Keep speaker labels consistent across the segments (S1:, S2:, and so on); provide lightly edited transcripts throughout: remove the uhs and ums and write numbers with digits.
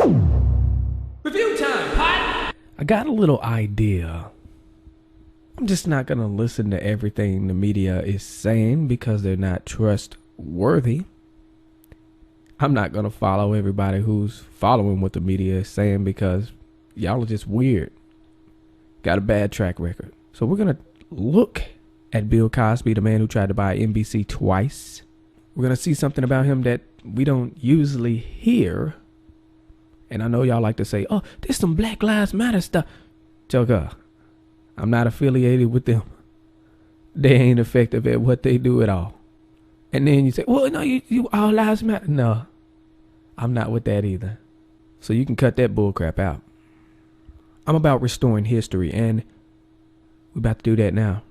S1: Review time, Pot!
S2: I got a little idea. I'm just not going to listen to everything the media is saying because they're not trustworthy. I'm not going to follow everybody who's following what the media is saying because y'all are just weird. Got a bad track record. So we're going to look at Bill Cosby, the man who tried to buy NBC twice. We're going to see something about him that we don't usually hear. And I know y'all like to say, oh, there's some Black Lives Matter stuff. Joker, I'm not affiliated with them. They ain't effective at what they do at all. And then you say, well, no, you all lives matter. No, I'm not with that either. So you can cut that bull crap out. I'm about restoring history, and we're about to do that now.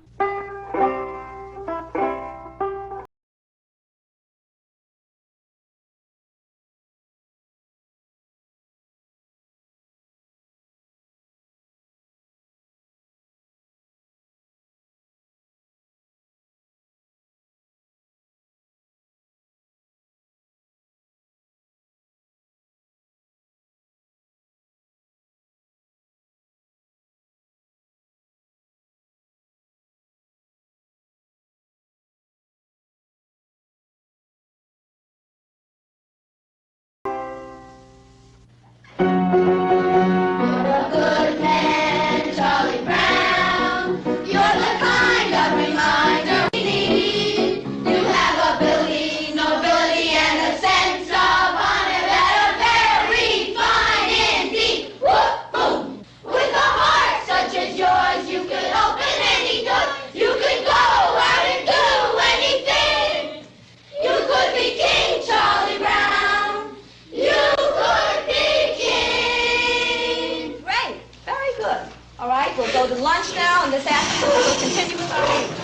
S3: We'll go to lunch now, and this afternoon we'll continue with our meeting.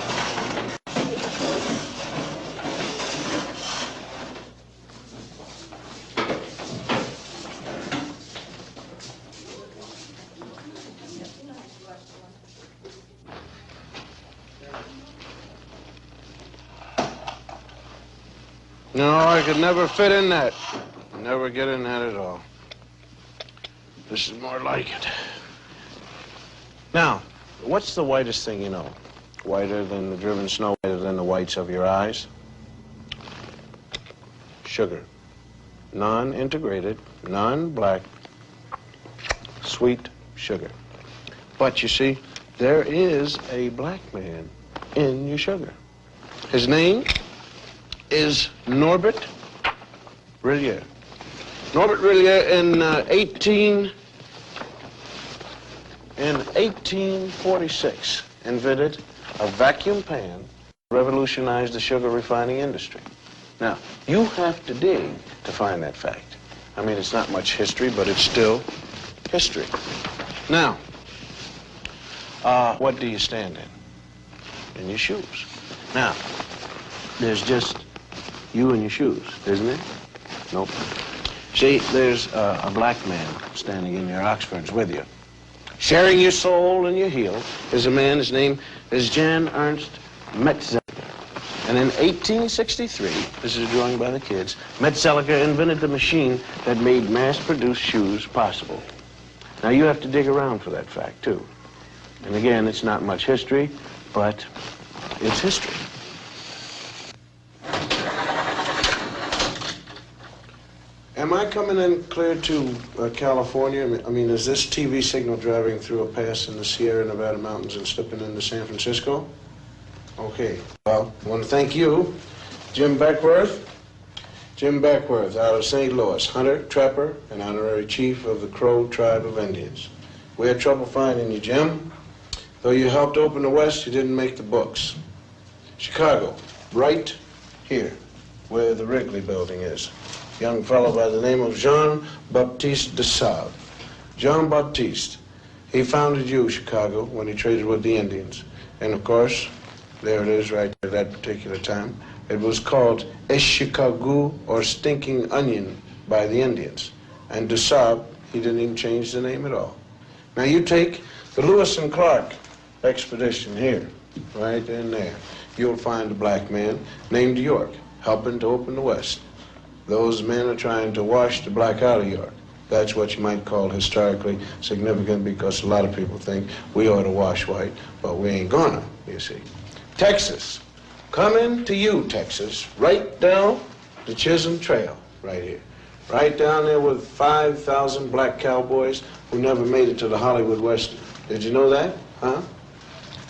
S4: No, I could never fit in that. Never get in that at all. This is more like it. Now, what's the whitest thing you know? Whiter than the driven snow, whiter than the whites of your eyes? Sugar. Non-integrated, non-black, sweet sugar. But you see, there is a black man in your sugar. His name is Norbert Rillier. Norbert Rillier in 1846 invented a vacuum pan, revolutionized the sugar refining industry. Now, you have to dig to find that fact. I mean, it's not much history, but it's still history. Now, what do you stand in? In your shoes. Now, there's just you and your shoes, isn't it? Nope. See, there's a black man standing in your Oxfords with you. Sharing your soul and your heel is a man, his name is Jan Ernst Metzelger. And in 1863, this is a drawing by the kids, Metzelger invented the machine that made mass-produced shoes possible. Now, you have to dig around for that fact, too. And again, it's not much history, but it's history. Am I coming in clear to California? I mean, is this TV signal driving through a pass in the Sierra Nevada mountains and slipping into San Francisco? Okay. Well, I want to thank you, Jim Beckworth. Jim Beckworth out of St. Louis, hunter, trapper, and honorary chief of the Crow tribe of Indians. We had trouble finding you, Jim. Though you helped open the West, you didn't make the books. Chicago, right here, where the Wrigley building is. Young fellow by the name of Jean-Baptiste de Sable. Jean-Baptiste, he founded you, Chicago, when he traded with the Indians. And of course, there it is right at that particular time. It was called Chicago, or Stinking Onion, by the Indians. And de Sable, he didn't even change the name at all. Now you take the Lewis and Clark expedition here, right in there. You'll find a black man named York helping to open the West. Those men are trying to wash the black out of York. That's what you might call historically significant, because a lot of people think we ought to wash white, but we ain't gonna, you see. Texas. Coming to you, Texas, right down the Chisholm Trail, right here. Right down there with 5,000 black cowboys who never made it to the Hollywood Western. Did you know that? Huh?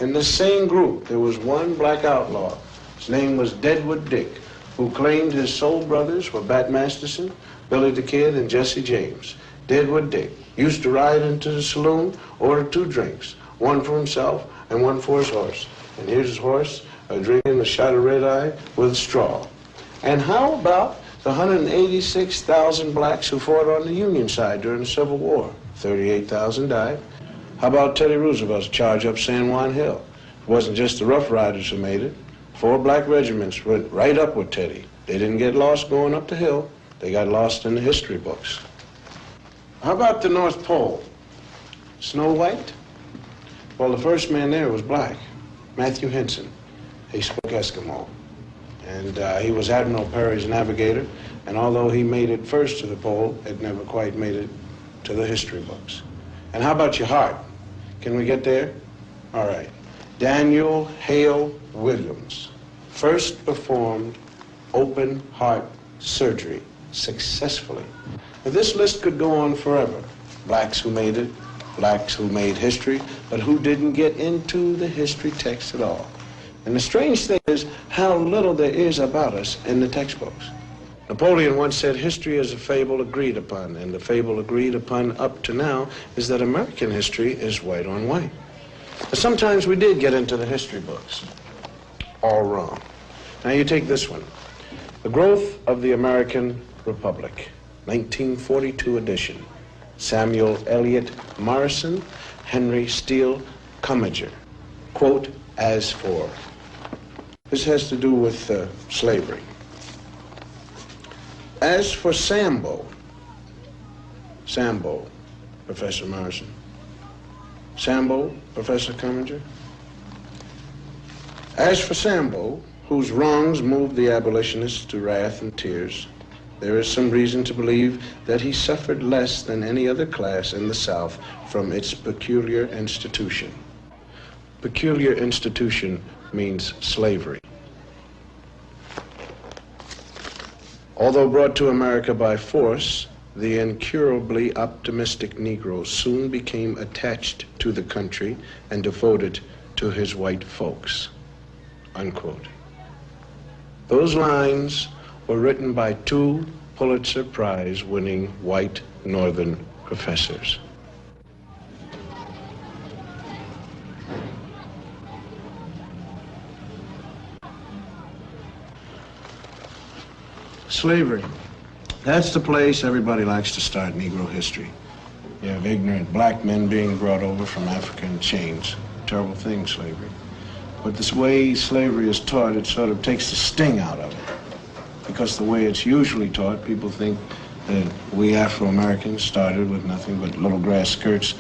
S4: In the same group, there was one black outlaw. His name was Deadwood Dick, who claimed his soul brothers were Bat Masterson, Billy the Kid, and Jesse James. Deadwood Dick used to ride into the saloon, order 2 drinks, one for himself and one for his horse. And here's his horse, drinking a shot of red-eye with straw. And how about the 186,000 blacks who fought on the Union side during the Civil War? 38,000 died. How about Teddy Roosevelt's charge up San Juan Hill? It wasn't just the Rough Riders who made it. 4 black regiments went right up with Teddy. They didn't get lost going up the hill. They got lost in the history books. How about the North Pole? Snow White? Well, the first man there was black, Matthew Henson. He spoke Eskimo. And he was Admiral Perry's navigator. And although he made it first to the pole, it never quite made it to the history books. And how about your heart? Can we get there? All right. Daniel Hale Williams first performed open heart surgery successfully. Now, this list could go on forever. Blacks who made it, blacks who made history, but who didn't get into the history text at all. And the strange thing is how little there is about us in the textbooks. Napoleon once said history is a fable agreed upon, and the fable agreed upon up to now is that American history is white on white. But sometimes we did get into the history books. All wrong. Now you take this one. The Growth of the American Republic, 1942 edition. Samuel Eliot Morrison, Henry Steele Commager. Quote, as for. This has to do with slavery. As for Sambo, Professor Morrison. Sambo, Professor Commager. As for Sambo, whose wrongs moved the abolitionists to wrath and tears, there is some reason to believe that he suffered less than any other class in the South from its peculiar institution. Peculiar institution means slavery. Although brought to America by force, the incurably optimistic Negro soon became attached to the country and devoted to his white folks. Unquote. Those lines were written by 2 Pulitzer Prize-winning white Northern professors. Slavery. That's the place everybody likes to start Negro history. You have ignorant black men being brought over from Africa in chains. Terrible thing, slavery. But this way slavery is taught, it sort of takes the sting out of it. Because the way it's usually taught, people think that we Afro-Americans started with nothing but little grass skirts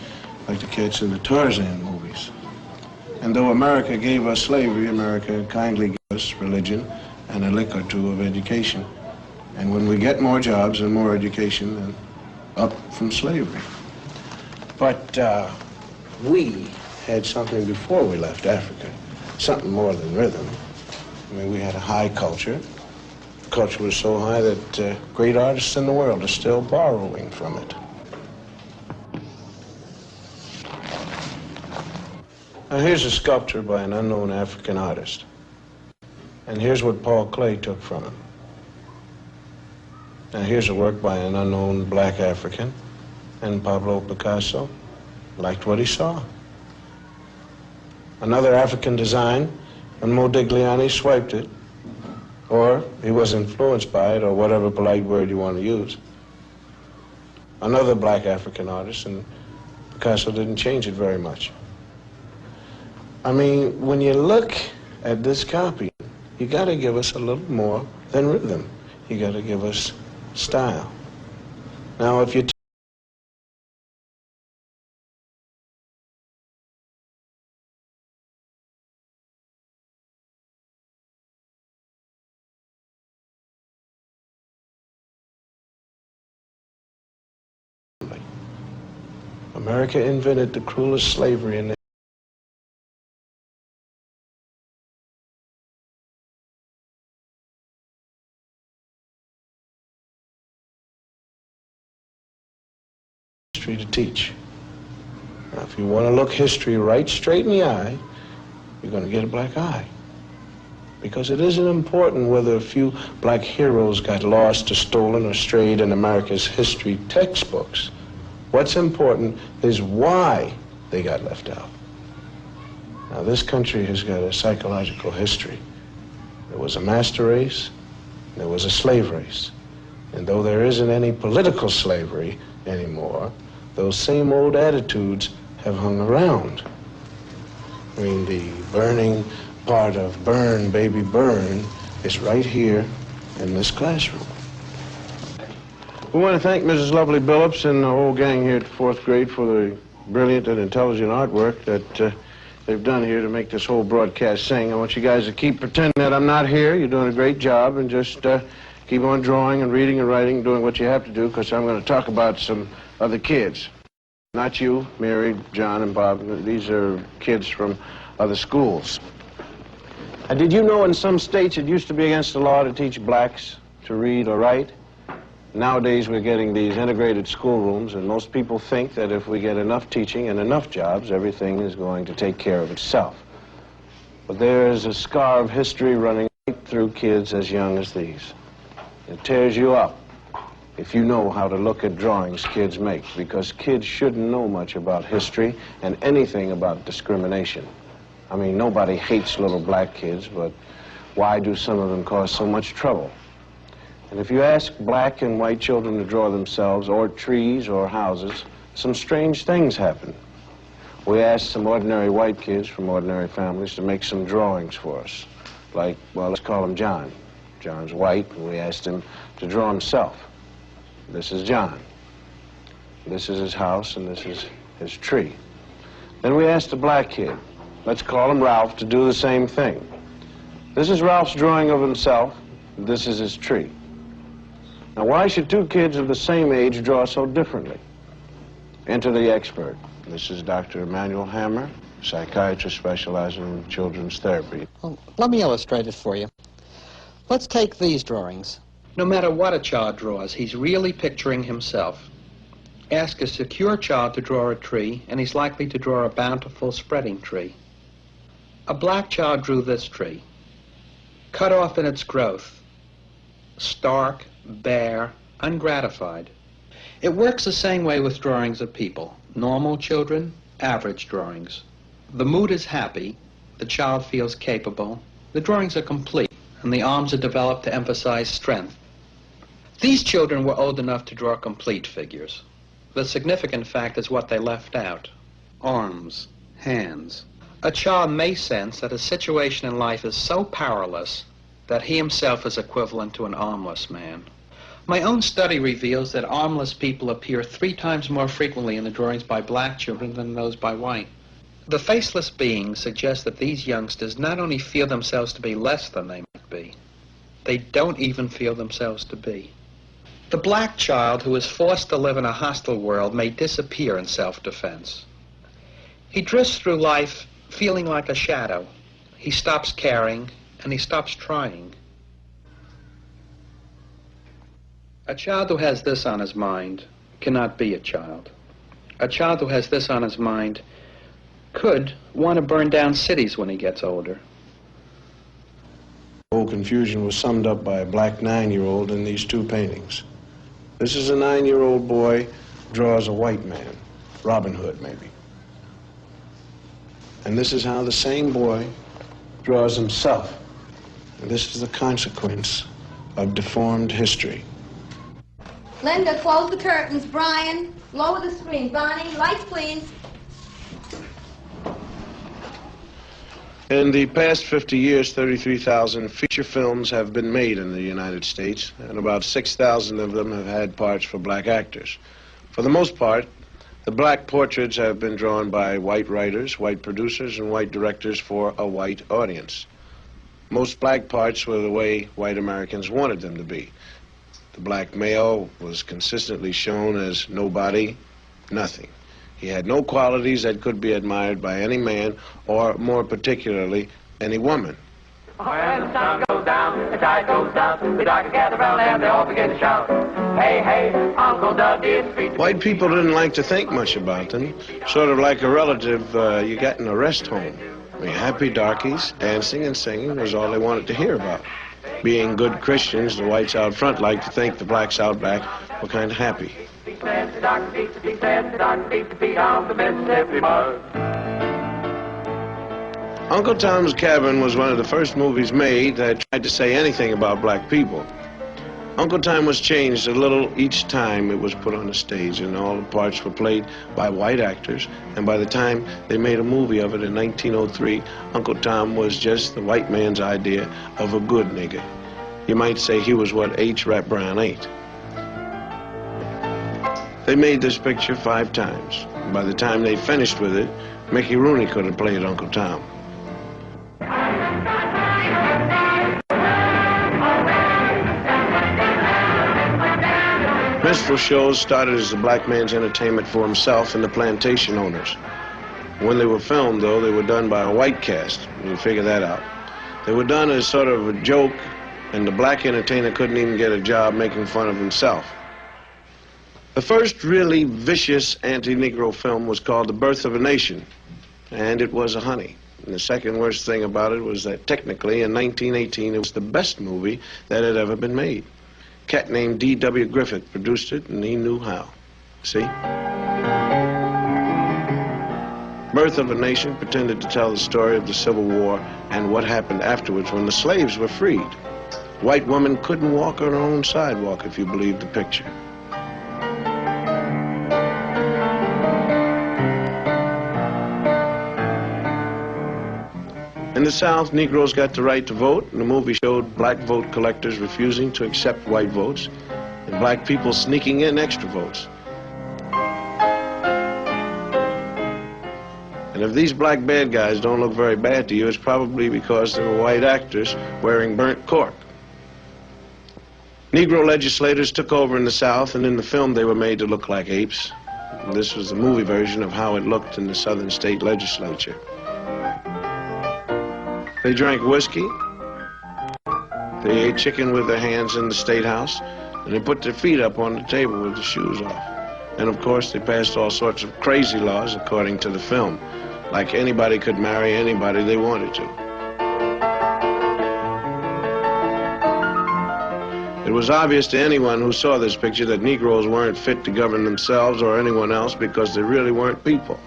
S4: like the kids in the Tarzan movies. And though America gave us slavery, America kindly gave us religion and a lick or two of education. And when we get more jobs and more education, then up from slavery. But we had something before we left Africa, something more than rhythm. I mean, we had a high culture. The culture was so high that great artists in the world are still borrowing from it. Now, here's a sculpture by an unknown African artist. And here's what Paul Klee took from him. Now, here's a work by an unknown black African, and Pablo Picasso liked what he saw. Another African design, and Modigliani swiped it, or he was influenced by it, or whatever polite word you want to use. Another black African artist, and Picasso didn't change it very much. I mean, when you look at this copy, you got to give us a little more than rhythm. You got to give us style. Now, if you America invented the cruelest slavery in the history to teach. Now, if you want to look history right straight in the eye, you're going to get a black eye. Because it isn't important whether a few black heroes got lost or stolen or strayed in America's history textbooks. What's important is why they got left out. Now, this country has got a psychological history. There was a master race, there was a slave race. And though there isn't any political slavery anymore, those same old attitudes have hung around. I mean, the burning part of Burn, Baby Burn is right here in this classroom. We want to thank Mrs. Lovely Billups and the whole gang here at the 4th grade for the brilliant and intelligent artwork that they've done here to make this whole broadcast sing. I want you guys to keep pretending that I'm not here. You're doing a great job, and just keep on drawing and reading and writing, doing what you have to do, because I'm going to talk about some other kids. Not you, Mary, John, and Bob. These are kids from other schools. Did you know in some states it used to be against the law to teach blacks to read or write? Nowadays we're getting these integrated schoolrooms, and most people think that if we get enough teaching and enough jobs, everything is going to take care of itself. But there is a scar of history running right through kids as young as these. It tears you up if you know how to look at drawings kids make, because kids shouldn't know much about history and anything about discrimination. I mean, nobody hates little black kids, but why do some of them cause so much trouble? And if you ask black and white children to draw themselves, or trees, or houses, some strange things happen. We asked some ordinary white kids from ordinary families to make some drawings for us. Like, well, let's call him John. John's white, and we asked him to draw himself. This is John. This is his house, and this is his tree. Then we asked a black kid, let's call him Ralph, to do the same thing. This is Ralph's drawing of himself. This is his tree. Now, why should two kids of the same age draw so differently? Enter the expert. This is Dr. Emmanuel Hammer, psychiatrist specializing in children's therapy.
S5: Well, let me illustrate it for you. Let's take these drawings.
S6: No matter what a child draws, he's really picturing himself. Ask a secure child to draw a tree, and he's likely to draw a bountiful, spreading tree. A black child drew this tree, cut off in its growth, stark, bare, ungratified. It works the same way with drawings of people. Normal children, average drawings. The mood is happy, the child feels capable, the drawings are complete, and the arms are developed to emphasize strength. These children were old enough to draw complete figures. The significant fact is what they left out: arms, hands. A child may sense that a situation in life is so powerless that he himself is equivalent to an armless man. My own study reveals that armless people appear 3 times more frequently in the drawings by black children than those by white. The faceless beings suggest that these youngsters not only feel themselves to be less than they might be, they don't even feel themselves to be. The black child who is forced to live in a hostile world may disappear in self-defense. He drifts through life feeling like a shadow. He stops caring, and he stops trying. A child who has this on his mind cannot be a child. A child who has this on his mind could want to burn down cities when he gets older.
S4: The whole confusion was summed up by a black 9-year-old in these 2 paintings. This is a 9-year-old boy draws a white man, Robin Hood maybe. And this is how the same boy draws himself. And this is the consequence of deformed history.
S3: Linda, close the curtains. Brian, lower the screen. Bonnie, lights, please.
S4: In the past 50 years, 33,000 feature films have been made in the United States, and about 6,000 of them have had parts for black actors. For the most part, the black portraits have been drawn by white writers, white producers, and white directors for a white audience. Most black parts were the way white Americans wanted them to be. The black male was consistently shown as nobody, nothing. He had no qualities that could be admired by any man, or more particularly, any woman.
S1: When the sun goes down, the tide goes down, the dark gather round and they all begin to shout, hey, hey, Uncle Doug is free to...
S4: White people didn't like to think much about them. Sort of like a relative you got in a rest home. I mean, happy darkies, dancing and singing was all they wanted to hear about. Being good Christians, the whites out front liked to think the blacks out back were kind of happy. Uncle Tom's Cabin was one of the first movies made that tried to say anything about black people. Uncle Tom was changed a little each time it was put on the stage, and all the parts were played by white actors, and by the time they made a movie of it in 1903, Uncle Tom was just the white man's idea of a good nigger. You might say he was what H. Rap Brown ain't. They made this picture 5 times. By the time they finished with it, Mickey Rooney could have played Uncle Tom. Minstrel shows started as the black man's entertainment for himself and the plantation owners. When they were filmed, though, they were done by a white cast. You figure that out. They were done as sort of a joke, and the black entertainer couldn't even get a job making fun of himself. The first really vicious anti-Negro film was called The Birth of a Nation, and it was a honey. And the second worst thing about it was that technically in 1918 it was the best movie that had ever been made. A cat named D.W. Griffith produced it, and he knew how. See? Birth of a Nation pretended to tell the story of the Civil War and what happened afterwards when the slaves were freed. White women couldn't walk on her own sidewalk, if you believe the picture. In the South, Negroes got the right to vote, and the movie showed black vote collectors refusing to accept white votes, and black people sneaking in extra votes. And if these black bad guys don't look very bad to you, it's probably because they were white actors wearing burnt cork. Negro legislators took over in the South, and in the film they were made to look like apes. And this was the movie version of how it looked in the Southern state legislature. They drank whiskey, they ate chicken with their hands in the State House, and they put their feet up on the table with the shoes off. And of course they passed all sorts of crazy laws according to the film, like anybody could marry anybody they wanted to. It was obvious to anyone who saw this picture that Negroes weren't fit to govern themselves or anyone else because they really weren't people.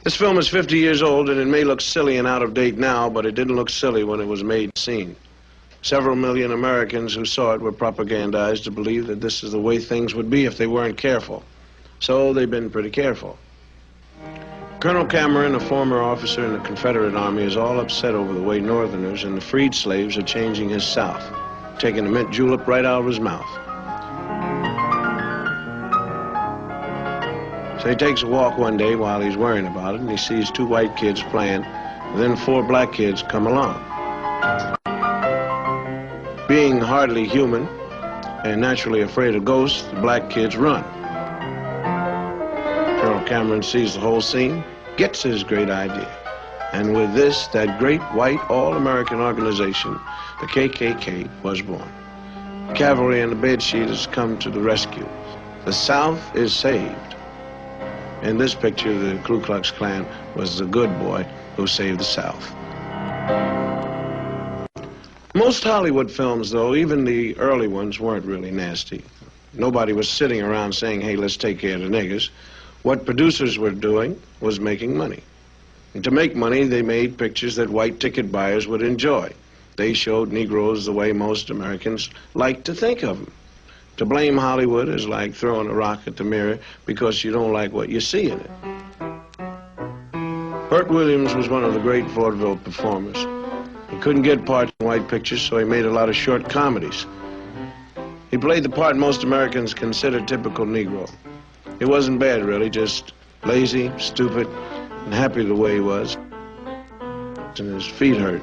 S4: This film is 50 years old, and it may look silly and out of date now, but it didn't look silly when it was made and seen. Several million Americans who saw it were propagandized to believe that this is the way things would be if they weren't careful. So they've been pretty careful. Colonel Cameron, a former officer in the Confederate Army, is all upset over the way Northerners and the freed slaves are changing his South, taking the mint julep right out of his mouth. So he takes a walk one day while he's worrying about it, and he sees 2 white kids playing, and then 4 black kids come along. Being hardly human and naturally afraid of ghosts, the black kids run. Colonel Cameron sees the whole scene, gets his great idea, and with this, that great white all-American organization, the KKK, was born. The cavalry and the bedsheeters come to the rescue. The South is saved. In this picture, the Ku Klux Klan was the good boy who saved the South. Most Hollywood films, though, even the early ones, weren't really nasty. Nobody was sitting around saying, hey, let's take care of the niggers. What producers were doing was making money. And to make money, they made pictures that white ticket buyers would enjoy. They showed Negroes the way most Americans like to think of them. To blame Hollywood is like throwing a rock at the mirror because you don't like what you see in it. Burt Williams was one of the great vaudeville performers. He couldn't get parts in white pictures, so he made a lot of short comedies. He played the part most Americans consider typical Negro. It wasn't bad, really, just lazy, stupid, and happy the way he was. And his feet hurt.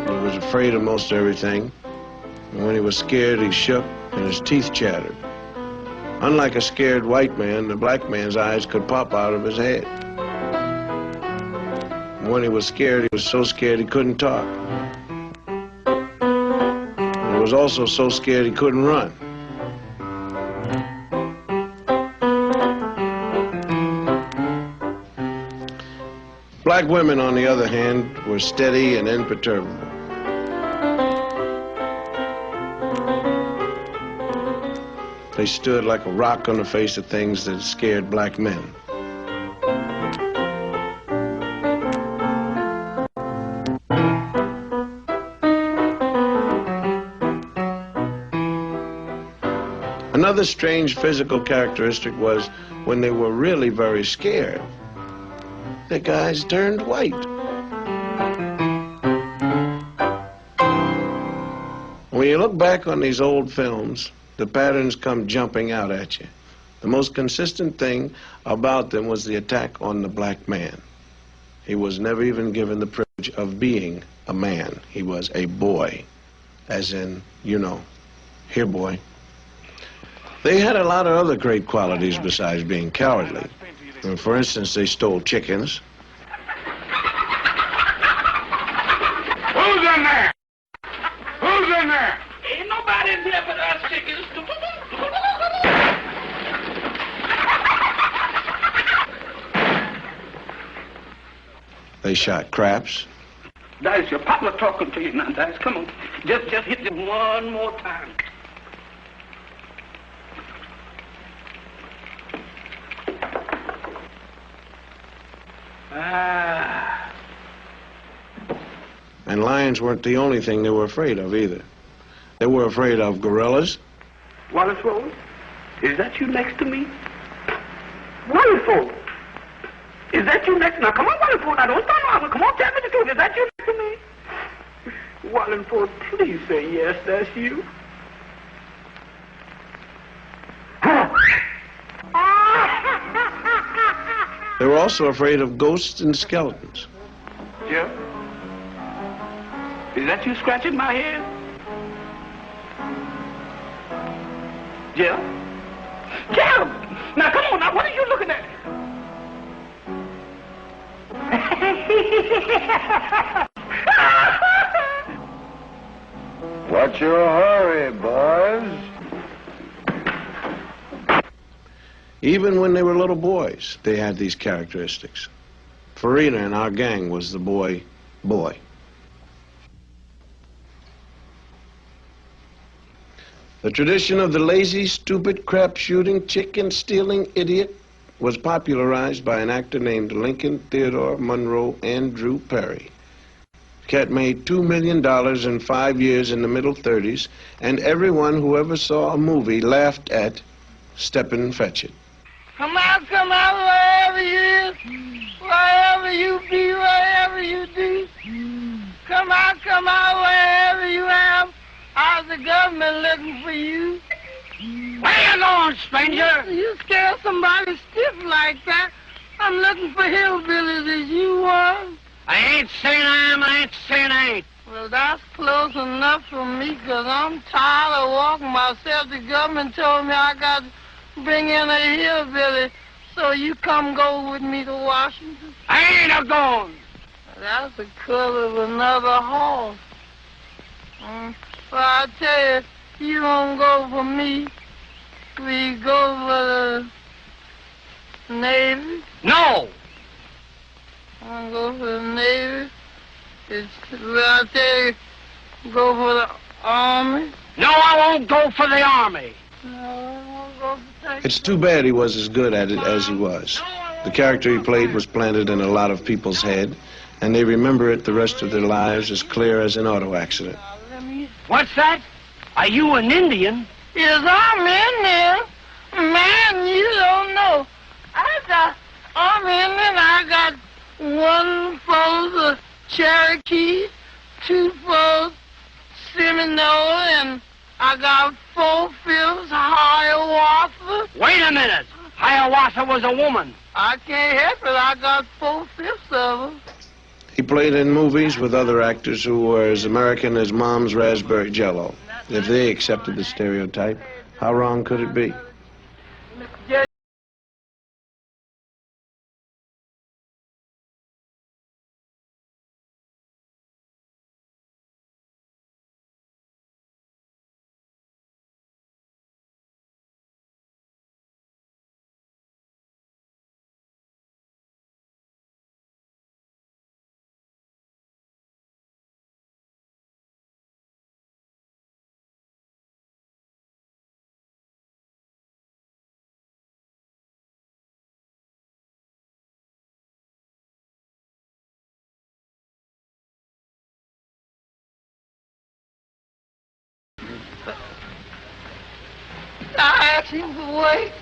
S4: He was afraid of most everything. And when he was scared, he shook and his teeth chattered. Unlike a scared white man, the black man's eyes could pop out of his head. When he was scared, he was so scared he couldn't talk. He was also so scared he couldn't run. Black women, on the other hand, were steady and imperturbable. They stood like a rock on the face of things that scared black men. Another strange physical characteristic was when they were really very scared, the guys turned white. When you look back on these old films, the patterns come jumping out at you. The most consistent thing about them was the attack on the black man. He was never even given the privilege of being a man. He was a boy, as in, you know, here, boy. They had a lot of other great qualities besides being cowardly. For instance, they stole chickens.
S1: Who's in there? Who's in there? Ain't nobody in here but us chickens.
S4: They shot craps.
S1: Dice, your papa talking to you now, Dice. Come on. Just hit them one more time. Ah.
S4: And lions weren't the only thing they were afraid of either. They were afraid of gorillas.
S1: Wonderful. Is that you next to me? Wonderful. Is that you next? Now, come on, Wonderful. Now, don't start laughing. Come on, tell me the truth. Is that you next to me? Wonderful, please say yes, that's you.
S4: They were also afraid of ghosts and skeletons.
S1: Jeff? Is that you scratching my head? Jeff? Jeff! Now, come on, now, what are you looking at?
S7: What's your hurry, boys?
S4: Even when they were little boys, they had these characteristics. Farina in our gang was the boy. The tradition of the lazy, stupid, crap-shooting, chicken-stealing idiot was popularized by an actor named Lincoln Theodore Monroe Andrew Perry. The cat made $2 million in 5 years in the middle 30s, and everyone who ever saw a movie laughed at Steppin' and Fetch It.
S8: Come out, wherever you is, wherever you be, wherever you do. Come out, wherever you am. How's the government looking for you?
S1: Where you going, stranger?
S8: You scare somebody stiff like that. I'm looking for hillbillies as you were.
S1: I ain't saying I am, I ain't saying I ain't.
S8: Well, that's close enough for me, because I'm tired of walking myself. The government told me I got to bring in a hillbilly, so you come go with me to Washington.
S1: I ain't a-going.
S8: That's the color of another horse. Well, I tell you, you don't go for me. We go for the Navy.
S1: No.
S8: I don't go for the Navy. Well, I tell you, go for the Army.
S1: No, I won't go for the Army.
S8: No, I won't go for
S4: It's too bad he was as good at it as he was. The character he played was planted in a lot of people's head, and they remember it the rest of their lives as clear as an auto accident.
S1: What's that? Are you an Indian?
S8: Yes, I'm Indian. Man, you don't know. I'm Indian. I got 1 for the Cherokee, 2 for Seminole, and I got 4/5 Hiawatha.
S1: Wait a minute. Hiawatha was a woman.
S8: I can't help it. I got 4/5 of them.
S4: He played in movies with other actors who were as American as Mom's raspberry jello. If they accepted the stereotype, how wrong could it be?
S8: Just I asked him the way.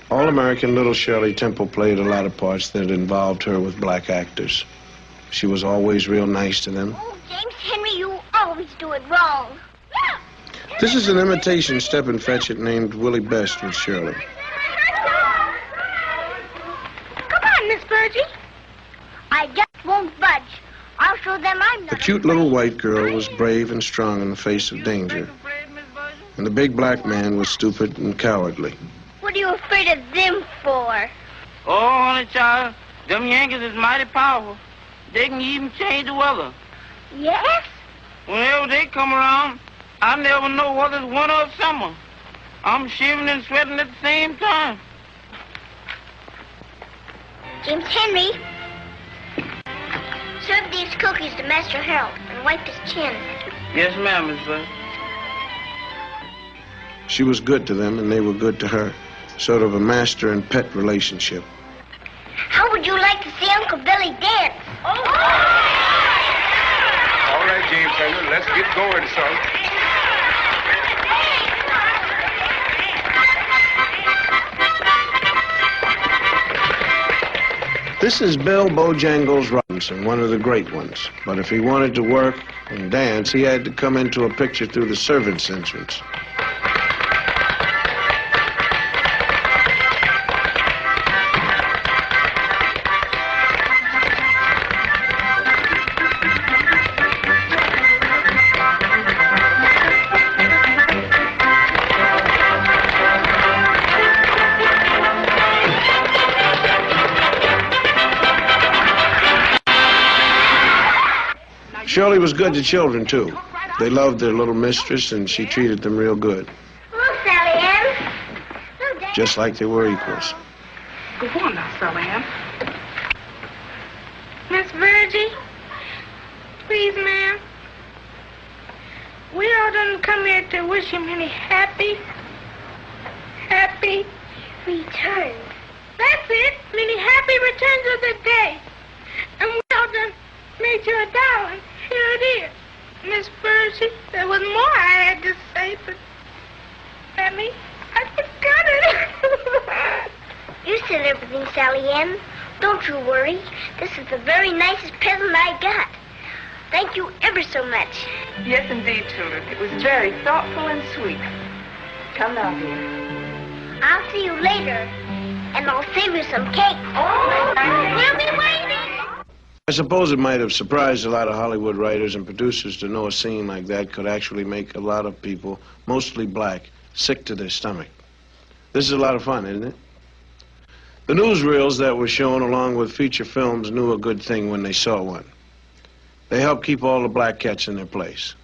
S4: All-American little Shirley Temple played a lot of parts that involved her with black actors. She was always real nice to them.
S9: Oh, James Henry, you always do it wrong.
S4: This is an imitation Step and Fetch It named Willie Best with Shirley.
S9: Come on, Miss Virgie. I just won't budge. I'll show them I'm not.
S4: The cute little white girl was brave and strong in the face of danger. And the big black man was stupid and cowardly.
S9: What are you afraid of them for?
S8: Oh, honey child, them Yankees is mighty powerful. They can even change the weather.
S9: Yes?
S8: Whenever they come around, I never know whether it's winter or summer. I'm shivering and sweating at the same time.
S9: James Henry, serve these cookies to Master Harold and wipe his chin.
S8: Yes, ma'am, Miss Bird.
S4: She was good to them, and they were good to her. Sort of a master and pet relationship.
S9: How would you like to see Uncle Billy dance?
S7: All right, James Henry, let's get going, son.
S4: This is Bill Bojangles Robinson, one of the great ones. But if he wanted to work and dance, he had to come into a picture through the servants' entrance. Shirley was good to children, too. They loved their little mistress, and she treated them real good.
S9: Hello, Sally Ann.
S4: Just like they were equals.
S3: Go on now, Sally Ann.
S10: Miss Virgie, please, ma'am. We all done come here to wish him many happy returns. That's it, many happy returns of the day. And we all done made you a darling. Here it is. Miss Virgie, there was more I had to say, but Annie, I forgot it.
S9: You said everything, Sally Ann. Don't you worry. This is the very nicest present I got. Thank you ever so much.
S3: Yes, indeed, children. It was very thoughtful and sweet. Come now, dear.
S9: I'll see you later, and I'll save you some cake. We'll be waiting.
S4: I suppose it might have surprised a lot of Hollywood writers and producers to know a scene like that could actually make a lot of people, mostly black, sick to their stomach. This is a lot of fun, isn't it? The newsreels that were shown along with feature films knew a good thing when they saw one. They helped keep all the black cats in their place.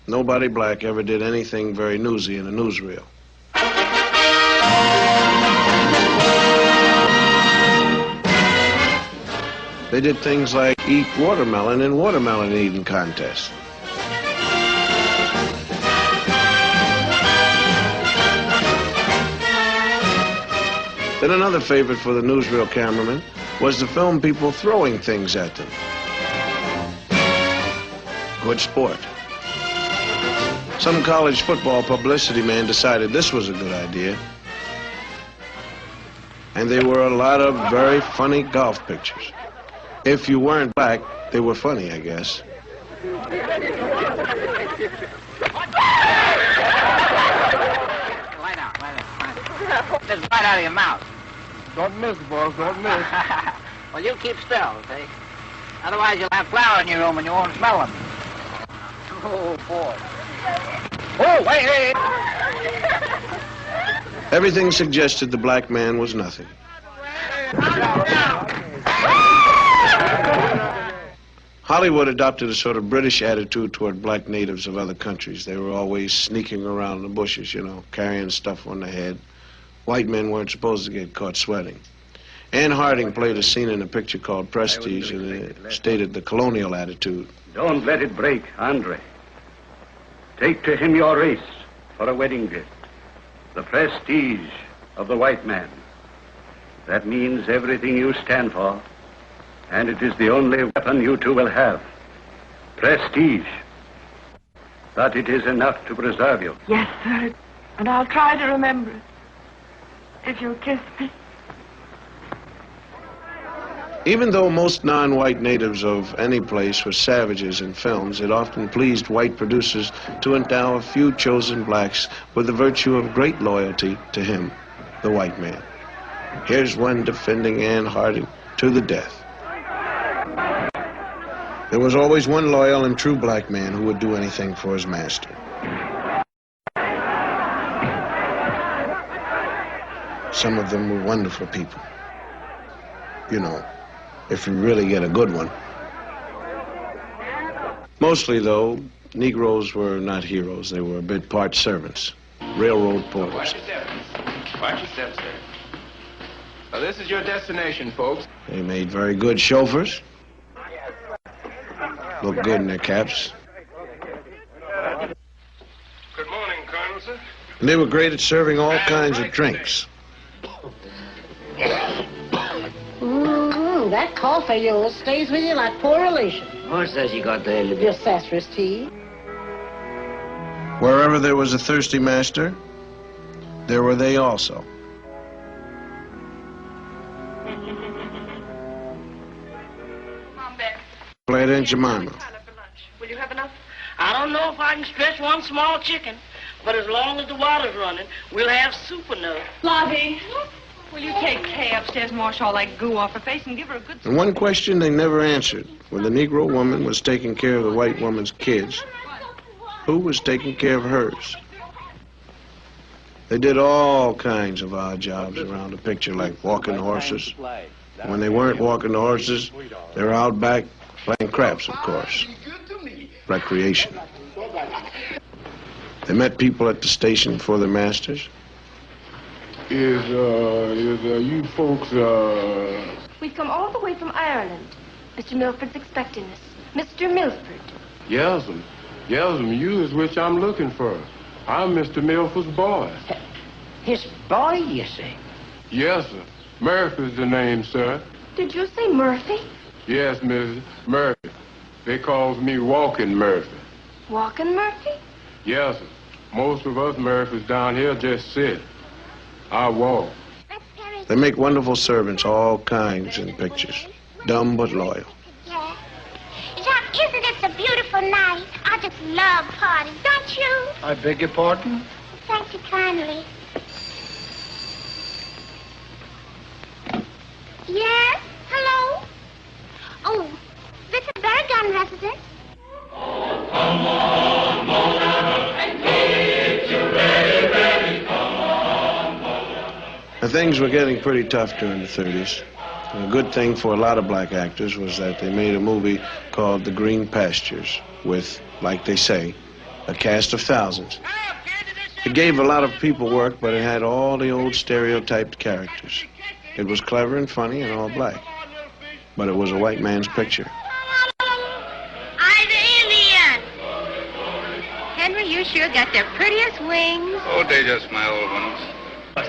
S4: Nobody black ever did anything very newsy in a newsreel. They did things like eat watermelon in watermelon eating contests. Then another favorite for the newsreel cameraman was to film people throwing things at them. Good sport. Some college football publicity man decided this was a good idea. And there were a lot of very funny golf pictures. If you weren't black, they were funny, I guess.
S8: Lie down. Just right out of your mouth.
S7: Don't miss, boss, don't miss.
S8: Well, you keep still, see? Otherwise, you'll have flour in your room and you won't smell them. Oh, boy. Oh, wait.
S4: Everything suggested the black man was nothing. Hollywood adopted a sort of British attitude toward black natives of other countries. They were always sneaking around the bushes, you know, carrying stuff on their head. White men weren't supposed to get caught sweating. Ann Harding played a scene in a picture called Prestige, and it stated the colonial attitude.
S11: Don't let it break, Andre. Take to him your race for a wedding gift. The prestige of the white man. That means everything you stand for, and it is the only weapon you two will have. Prestige. But it is enough to preserve you.
S12: Yes, sir. And I'll try to remember it. If you'll kiss me.
S4: Even though most non-white natives of any place were savages in films, it often pleased white producers to endow a few chosen blacks with the virtue of great loyalty to him, the white man. Here's one defending Ann Harding to the death. There was always one loyal and true black man who would do anything for his master. Some of them were wonderful people. You know, if you really get a good one. Mostly, though, Negroes were not heroes. They were a bit part servants, railroad porters.
S7: Watch your steps. Watch your steps, sir. Now, this is your destination, folks.
S4: They made very good chauffeurs. Looked good in their caps.
S7: Good morning, Colonel, sir.
S4: And they were great at serving all kinds of drinks.
S13: That cough of yours stays with you like poor relation.
S14: What's that you got there, Libby?
S13: Your sassafras tea.
S4: Wherever there was a thirsty master, there were they also.
S12: Mom, Beck.
S4: Fleda and Jemima.
S12: Will you have enough?
S15: I don't know if I can stretch one small chicken, but as long as the water's running, we'll have soup enough.
S12: Lottie, will you take Kay upstairs and wash all that goo off her face and give her a good...
S4: And one question they never answered. When the Negro woman was taking care of the white woman's kids, who was taking care of hers? They did all kinds of odd jobs around the picture, like walking horses. When they weren't walking the horses, they were out back playing craps, of course. Recreation. They met people at the station for their masters.
S7: Is you folks,
S16: We've come all the way from Ireland. Mr. Milford's expecting us. Mr. Milford.
S7: Yes'm, you is which I'm looking for. I'm Mr. Milford's boy.
S13: His boy, you say?
S7: Yes, sir. Murphy's the name, sir.
S16: Did you say Murphy?
S7: Yes, Mrs. Murphy. They calls me Walking Murphy.
S16: Walking Murphy?
S7: Yes, sir. Most of us Murphys down here just sit. I walk.
S4: They make wonderful servants, all kinds in pictures. Dumb but loyal.
S9: Yeah. Jack, isn't this a beautiful night? I just love parties, don't you?
S6: I beg your pardon?
S9: Thank you kindly. Yes? Hello? Oh, this is Berrigan residence.
S17: Come on, Mona, and get you ready, ready, come on, Mona.
S4: Now, things were getting pretty tough during the 30s. And a good thing for a lot of black actors was that they made a movie called The Green Pastures with, like they say, a cast of thousands. It gave a lot of people work, but it had all the old stereotyped characters. It was clever and funny and all black. But it was a white man's picture.
S9: I'm the Indian.
S3: Henry, you sure got the prettiest wings.
S18: Oh, they're just my old ones.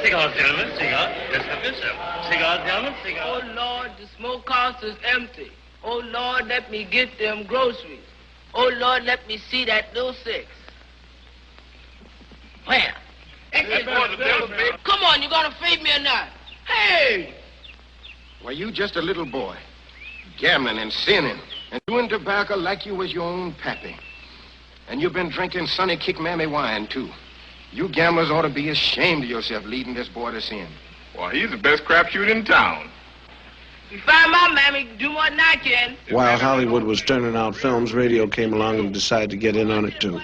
S19: Cigars, gentlemen, cigar. Just help yourself. Cigars, gentlemen, cigar.
S15: Oh, Lord, the smokehouse is empty. Oh, Lord, let me get them groceries. Oh, Lord, let me see that little six. Where? Come on, you gonna feed me or not? Hey!
S20: Why, you just a little boy, gambling and sinning, and doing tobacco like you was your own pappy. And you've been drinking Sonny Kick Mammy wine, too. You gamblers ought to be ashamed of yourself leading this boy to sin.
S18: Well, he's the best crapshoot in town.
S15: You find my mammy, do more than I can.
S4: While Hollywood was turning out films, radio came along and decided to get in on it, too.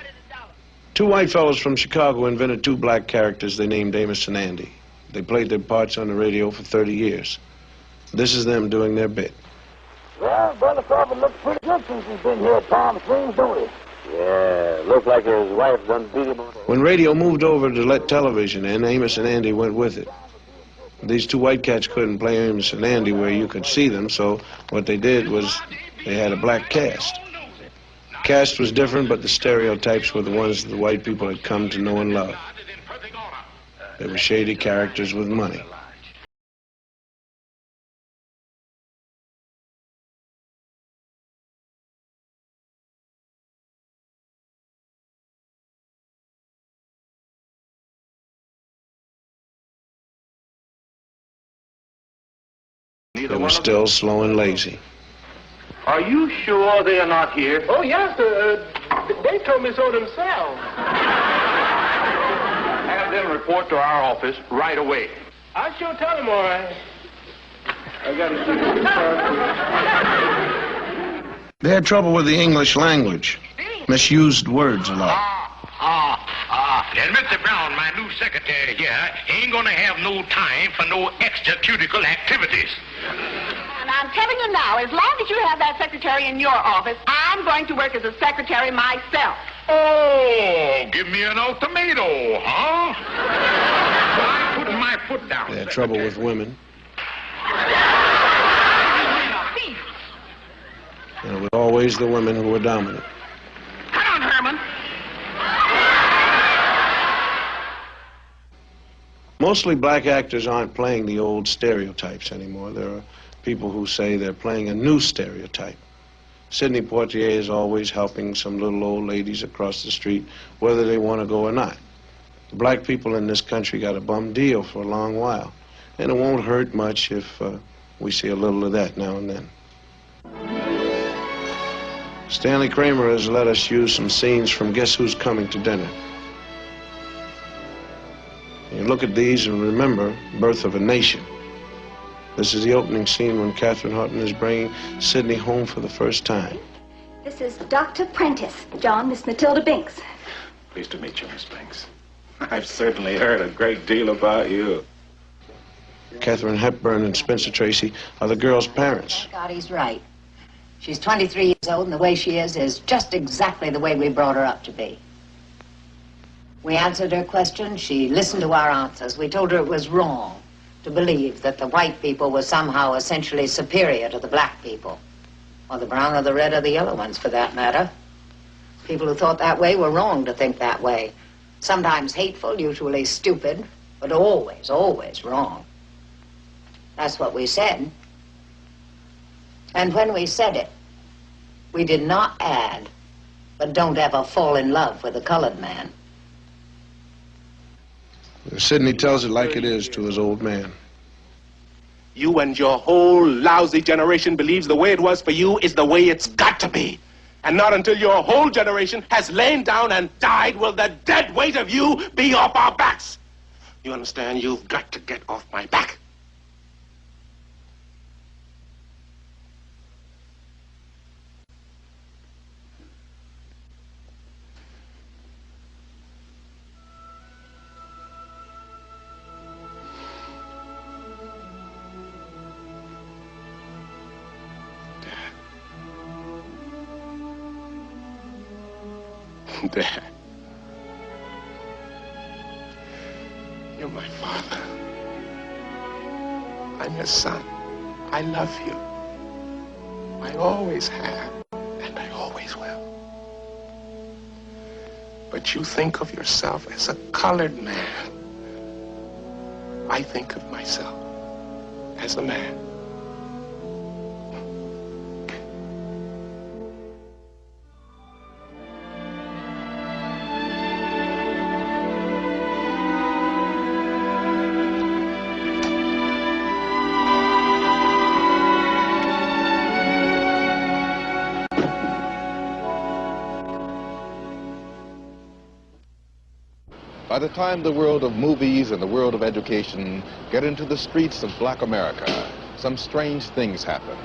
S4: Two white fellows from Chicago invented two black characters they named Amos and Andy. They played their parts on the radio for 30 years. This is them doing their bit.
S14: Well, Brother Crawford looks pretty good since he's been here at Palm Springs, don't he? Yeah, looks like his wife done beat him on the...
S4: When radio moved over to let television in, Amos and Andy went with it. These two white cats couldn't play Amos and Andy where you could see them, so what they did was they had a black cast. The cast was different, but the stereotypes were the ones the white people had come to know and love. They were shady characters with money. They were still slow and lazy.
S18: Are you sure they are not here?
S14: Oh, yes, they told me so themselves.
S18: Have them report to our office right away.
S14: I sure tell them, all right. I got to see.
S4: They had trouble with the English language, misused words a lot.
S19: And Mr. Brown, my new secretary here, ain't gonna have no time for no extracurricular activities.
S12: And I'm telling you now, as long as you have that secretary in your office, I'm going to work as a secretary myself.
S19: Oh, give me an ultimatum, huh? I'm putting my foot down.
S4: They had trouble with women. And it was always the women who were dominant.
S12: Come on, Herman.
S4: Mostly black actors aren't playing the old stereotypes anymore. There are people who say they're playing a new stereotype. Sidney Poitier is always helping some little old ladies across the street, whether they want to go or not. The black people in this country got a bum deal for a long while, and it won't hurt much if we see a little of that now and then. Stanley Kramer has let us use some scenes from Guess Who's Coming to Dinner. You look at these and remember Birth of a Nation. This is the opening scene when Catherine Houghton is bringing Sidney home for the first time.
S21: This is Dr. Prentice. John, Miss Matilda Binks.
S22: Pleased to meet you, Miss Binks. I've certainly heard a great deal about you.
S4: Katharine Hepburn and Spencer Tracy are the girl's parents.
S23: Thank God he's right. She's 23 years old, and the way she is just exactly the way we brought her up to be. We answered her questions. She listened to our answers. We told her it was wrong to believe that the white people were somehow essentially superior to the black people, or the brown or the red or the yellow ones, for that matter. People who thought that way were wrong to think that way. Sometimes hateful, usually stupid, but always, always wrong. That's what we said. And when we said it, we did not add, but don't ever fall in love with a colored man.
S4: Sidney tells it like it is to his old man.
S22: You and your whole lousy generation believes the way it was for you is the way it's got to be. And not until your whole generation has lain down and died will the dead weight of you be off our backs. You understand? You've got to get off my back. Dad, you're my father. I'm your son. I love you. I always have, and I always will. But you think of yourself as a colored man. I think of myself as a man.
S24: By the time the world of movies and the world of education get into the streets of black America, some strange things happen.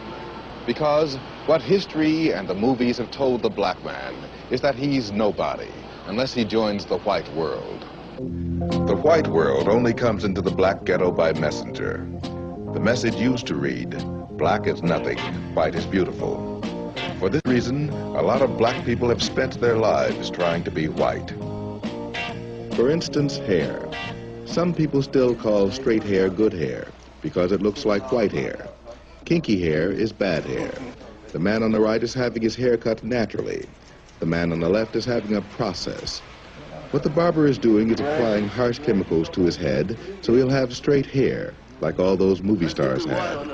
S24: Because what history and the movies have told the black man is that he's nobody unless he joins the white world. The white world only comes into the black ghetto by messenger. The message used to read, black is nothing, white is beautiful. For this reason, a lot of black people have spent their lives trying to be white. For instance, hair. Some people still call straight hair good hair because it looks like white hair. Kinky hair is bad hair. The man on the right is having his hair cut naturally. The man on the left is having a process. What the barber is doing is applying harsh chemicals to his head so he'll have straight hair, like all those movie stars have.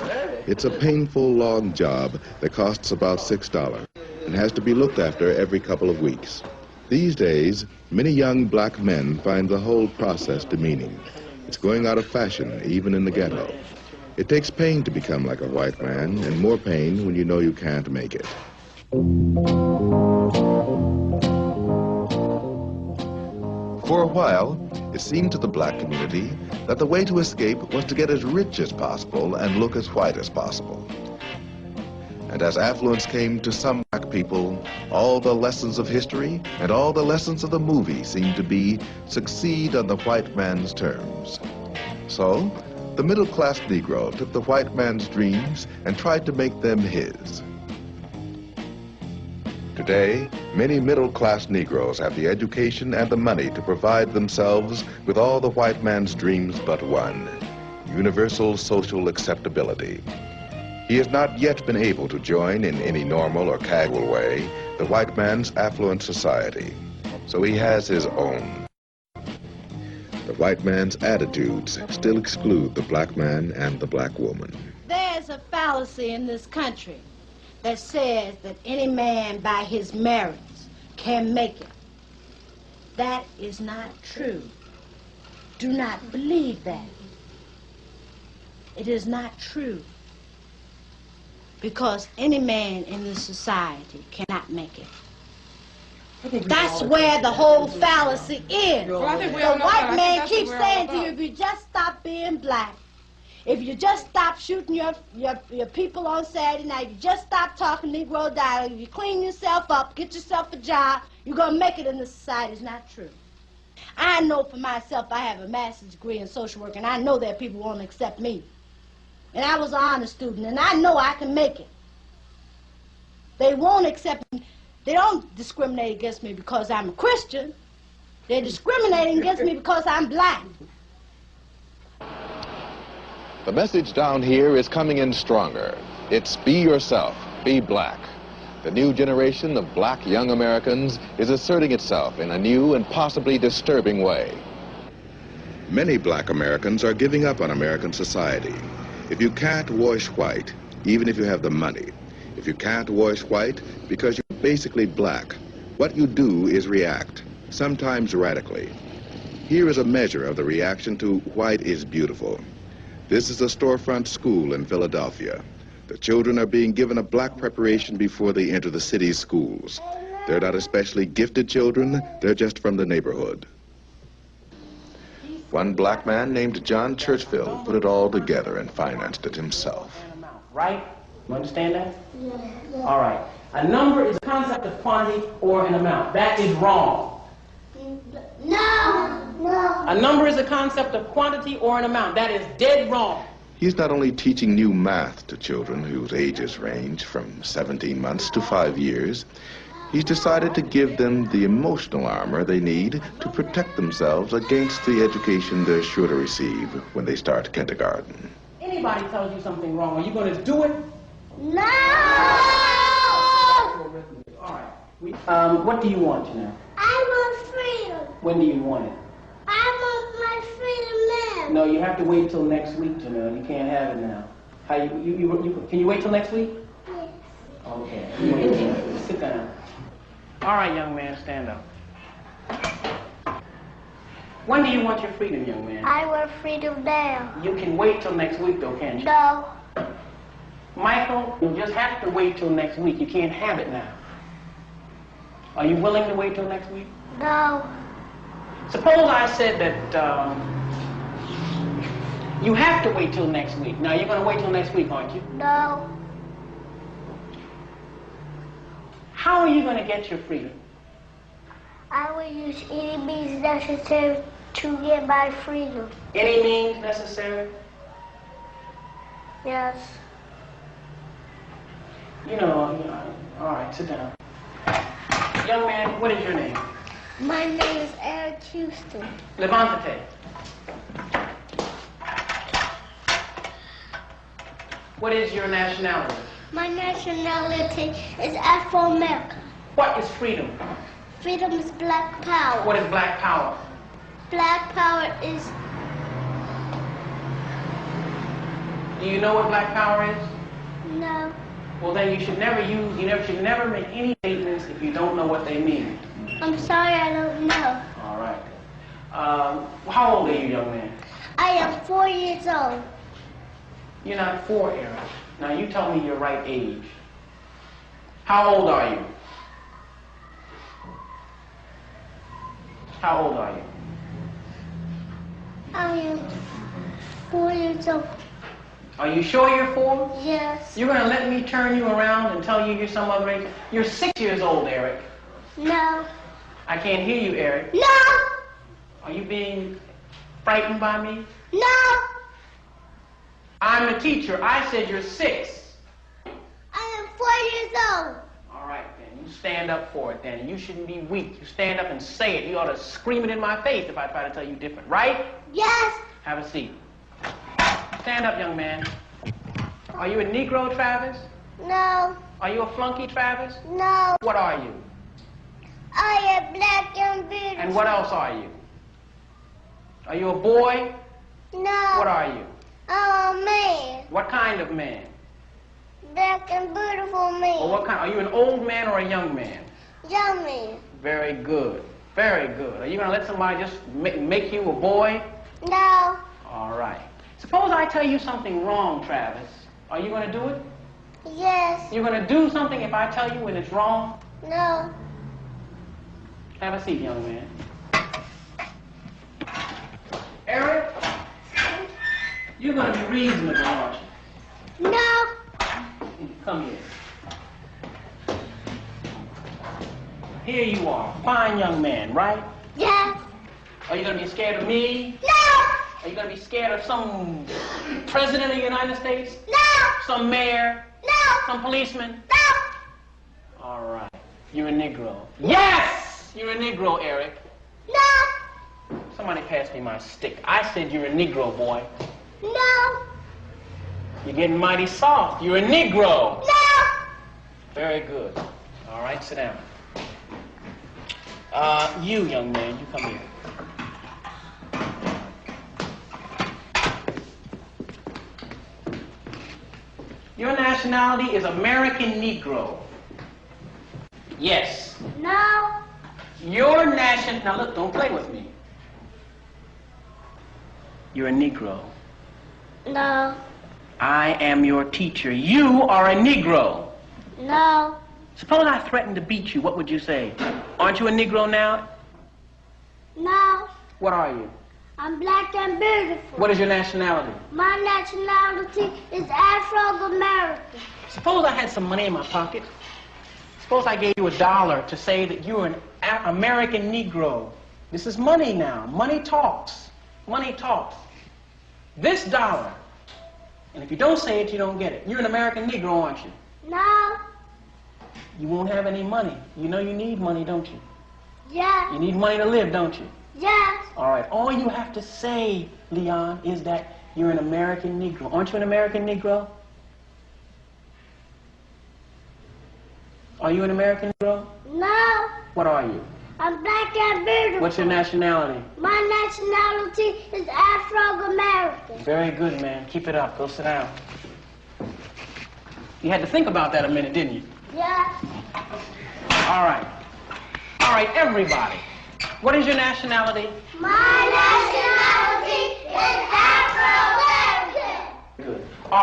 S24: It's a painful, long job that costs about $6 and has to be looked after every couple of weeks. These days, many young black men find the whole process demeaning. It's going out of fashion, even in the ghetto. It takes pain to become like a white man, and more pain when you know you can't make it. For a while, it seemed to the black community that the way to escape was to get as rich as possible and look as white as possible. And as affluence came to some black people, all the lessons of history and all the lessons of the movie seemed to be succeed on the white man's terms. So, the middle-class Negro took the white man's dreams and tried to make them his. Today, many middle-class Negroes have the education and the money to provide themselves with all the white man's dreams but one, universal social acceptability. He has not yet been able to join in any normal or casual way the white man's affluent society, so he has his own. The white man's attitudes still exclude the black man and the black woman.
S1: There's a fallacy in this country that says that any man by his merits can make it. That is not true. Do not believe that. It is not true. Because any man in this society cannot make it. That's where the whole fallacy is. The white man keeps saying to you, if you just stop being black, if you just stop shooting your people on Saturday night, you just stop talking Negro dialect, if you clean yourself up, get yourself a job, you're going to make it in this society. It's not true. I know for myself, I have a master's degree in social work, and I know that people won't accept me. And I was an honor student, and I know I can make it. They won't accept me. They don't discriminate against me because I'm a Christian. They're discriminating against me because I'm black.
S24: The message down here is coming in stronger. It's be yourself, be black. The new generation of black young Americans is asserting itself in a new and possibly disturbing way. Many black Americans are giving up on American society. If you can't wash white, even if you have the money, if you can't wash white because you're basically black, what you do is react, sometimes radically. Here is a measure of the reaction to white is beautiful. This is a storefront school in Philadelphia. The children are being given a black preparation before they enter the city's schools. They're not especially gifted children, they're just from the neighborhood. One black man named John Churchville put it all together and financed it himself.
S2: Right? You understand that? Yeah. All right. A number is a concept of quantity or an amount. That is wrong.
S9: No.
S2: A number is a concept of quantity or an amount. That is dead wrong.
S24: He's not only teaching new math to children whose ages range from 17 months to 5 years, he's decided to give them the emotional armor they need to protect themselves against the education they're sure to receive when they start kindergarten.
S2: Anybody tells you something wrong, are you going to do it?
S9: No!
S2: All right. What do you want, now?
S9: I want freedom.
S2: When do you want it?
S9: I want my freedom now.
S2: No, you have to wait till next week, Janelle. You can't have it now. How can you wait till next week?
S9: Yes.
S2: Okay. Sit down. All right, young man, stand up. When do you want your freedom, young man?
S9: I want freedom now.
S2: You can wait till next week, though, can't you?
S9: No.
S2: Michael, you just have to wait till next week. You can't have it now. Are you willing to wait till next week?
S9: No.
S2: Suppose I said that you have to wait till next week. Now, you're going to wait till next week, aren't you?
S9: No.
S2: How are you going to get your freedom?
S9: I will use any means necessary to get my freedom.
S2: Any means necessary?
S9: Yes.
S2: All right, sit down. Young man, what is your name?
S9: My name is Eric Houston.
S2: Levante. What is your nationality?
S9: My nationality is Afro-American.
S2: What is freedom?
S9: Freedom is black power.
S2: What is black power?
S9: Black power is...
S2: Do you know what black power is?
S9: No.
S2: Well, then you should never should never make any statements if you don't know what they mean.
S9: I'm sorry, I don't know.
S2: All right. How old are you, young man?
S9: I am 4 years old.
S2: You're not 4, Eric. Now you tell me your right age. How old are you? How old are you?
S9: I am 4 years old.
S2: Are you sure you're 4?
S9: Yes.
S2: You're going to let me turn you around and tell you you're some other age? You're 6 years old, Eric.
S9: No.
S2: I can't hear you, Eric.
S9: No!
S2: Are you being frightened by me?
S9: No!
S2: I'm the teacher. I said you're 6.
S9: I am 4 years old.
S2: All right, then. You stand up for it, then. You shouldn't be weak. You stand up and say it. You ought to scream it in my face if I try to tell you different, right?
S9: Yes.
S2: Have a seat. Stand up, young man. Are you a Negro, Travis?
S9: No.
S2: Are you a flunky, Travis?
S9: No.
S2: What are you?
S9: I am black and beautiful.
S2: And what else are you? Are you a boy?
S9: No.
S2: What are you?
S9: I'm a man.
S2: What kind of man?
S9: Black and beautiful man.
S2: Or what kind? Are you an old man or a young man?
S9: Young man.
S2: Very good. Very good. Are you going to let somebody just make you a boy?
S9: No.
S2: All right. Suppose I tell you something wrong, Travis. Are you going to do it?
S9: Yes.
S2: You're going to do something if I tell you when it's wrong?
S9: No.
S2: Have a seat, young man. Eric, you're going to be reasonable, aren't you?
S9: No.
S2: Come here. Here you are, fine young man, right?
S9: Yes.
S2: Are you going to be scared of me?
S9: No.
S2: Are you going to be scared of some president of the United States?
S9: No.
S2: Some mayor?
S9: No.
S2: Some policeman?
S9: No.
S2: All right. You're a Negro. Yes! You're a Negro, Eric.
S9: No.
S2: Somebody pass me my stick. I said you're a Negro, boy.
S9: No.
S2: You're getting mighty soft. You're a Negro.
S9: No.
S2: Very good. All right, sit down. You, young man, you come here. Your nationality is American Negro. Yes.
S9: No.
S2: Your nation... Now look, don't play with me. You're a Negro.
S9: No.
S2: I am your teacher. You are a Negro.
S9: No.
S2: Suppose I threatened to beat you. What would you say? Aren't you a Negro now?
S9: No.
S2: What are you?
S9: I'm black and beautiful.
S2: What is your nationality?
S9: My nationality is Afro-American.
S2: Suppose I had some money in my pocket. Suppose I gave you $1 to say that you're an American Negro. This is money now. Money talks. Money talks. This $1. And if you don't say it, you don't get it. You're an American Negro, aren't you?
S9: No.
S2: You won't have any money. You know you need money, don't you?
S9: Yes.
S2: You need money to live, don't you?
S9: Yes.
S2: All right. All you have to say, Leon, is that you're an American Negro. Aren't you an American Negro? Are you an American Negro?
S9: No.
S2: What are you?
S9: I'm black and beautiful.
S2: What's your nationality?
S9: My nationality is Afro-American.
S2: Very good, man. Keep it up. Go sit down. You had to think about that a minute, didn't you?
S9: Yes.
S2: All right. All right, everybody. What is your nationality?
S9: My nationality is Afro-American.
S2: Good. All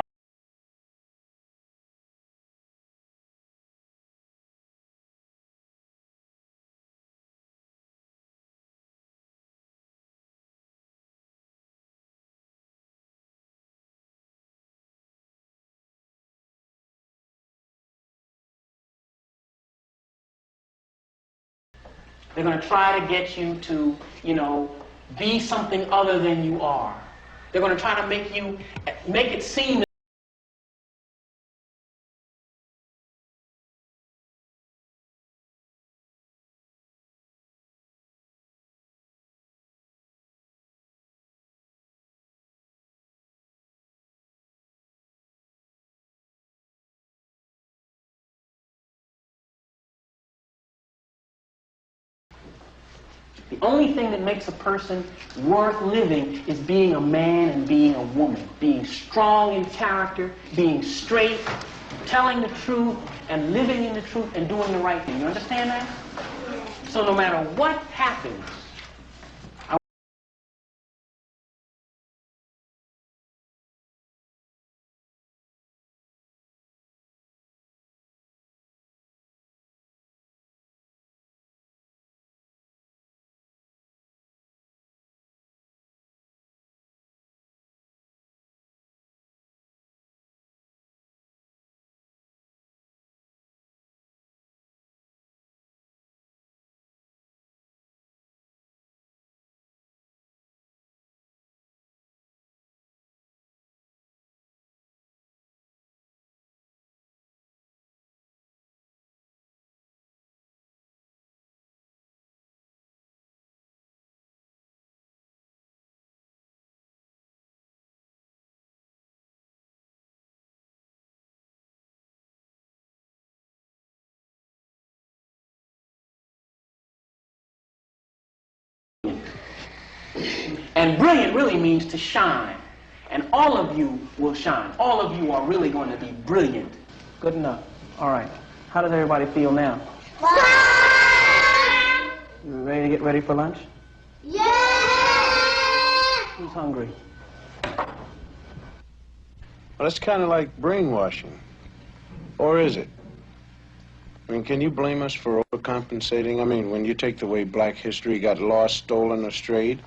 S2: They're going to try to get you to, be something other than you are. They're going to try to make it seem the only thing that makes a person worth living is being a man and being a woman, being strong in character, being straight, telling the truth, and living in the truth and doing the right thing. You understand that? So no matter what happens, and brilliant really means to shine. And all of you will shine. All of you are really going to be brilliant. Good enough. All right. How does everybody feel now? You ready to get ready for lunch?
S9: Yeah!
S2: Who's hungry?
S4: Well, it's kind of like brainwashing. Or is it? I mean, can you blame us for overcompensating? I mean, when you take the way black history got lost, stolen, or strayed,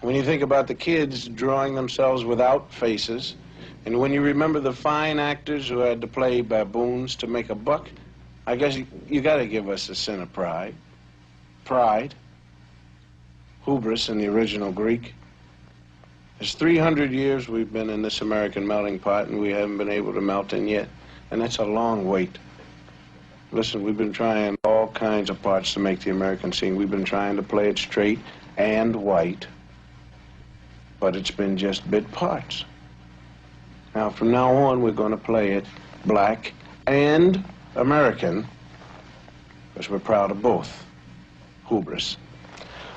S4: when you think about the kids drawing themselves without faces, and when you remember the fine actors who had to play baboons to make a buck, I guess you got to give us a sin of pride. Pride. Hubris in the original Greek. It's 300 years we've been in this American melting pot, and we haven't been able to melt in yet. And that's a long wait. Listen, we've been trying all kinds of parts to make the American scene. We've been trying to play it straight and white, but it's been just bit parts. Now, from now on, we're going to play it black and American, because we're proud of both. Hubris.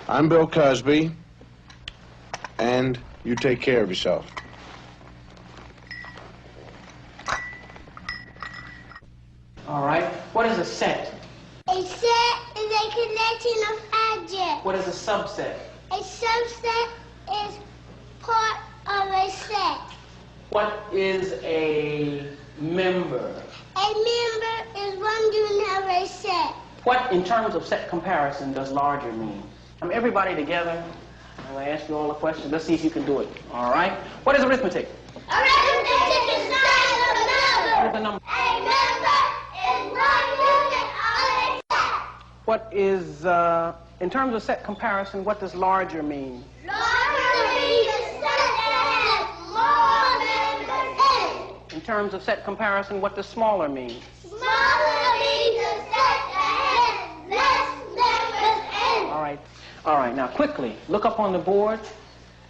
S4: I'm Bill Cosby, and you take care of yourself.
S2: All right. What is a set?
S9: A set is a collection of objects.
S2: What is a subset?
S9: A subset is part of a set.
S2: What is a member?
S9: A member is one unit of a set.
S2: What, in terms of set comparison, does larger mean? Everybody together. I'm going to ask you all the questions. Let's see if you can do it. All right? What is arithmetic?
S9: Arithmetic is not a number.
S2: What is a number?
S9: A member is one unit of a set.
S2: What is, in terms of set comparison, what does larger mean?
S9: Larger means a set that has more members in it.
S2: In terms of set comparison, what does smaller mean?
S9: Smaller means a set that has less members in it.
S2: All right. All right, now quickly, look up on the board,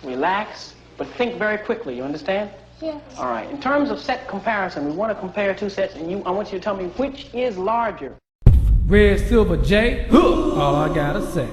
S2: relax, but think very quickly, you understand?
S9: Yes.
S2: All right, in terms of set comparison, we want to compare two sets, and I want you to tell me which is larger.
S5: Redsilverj, all I gotta say.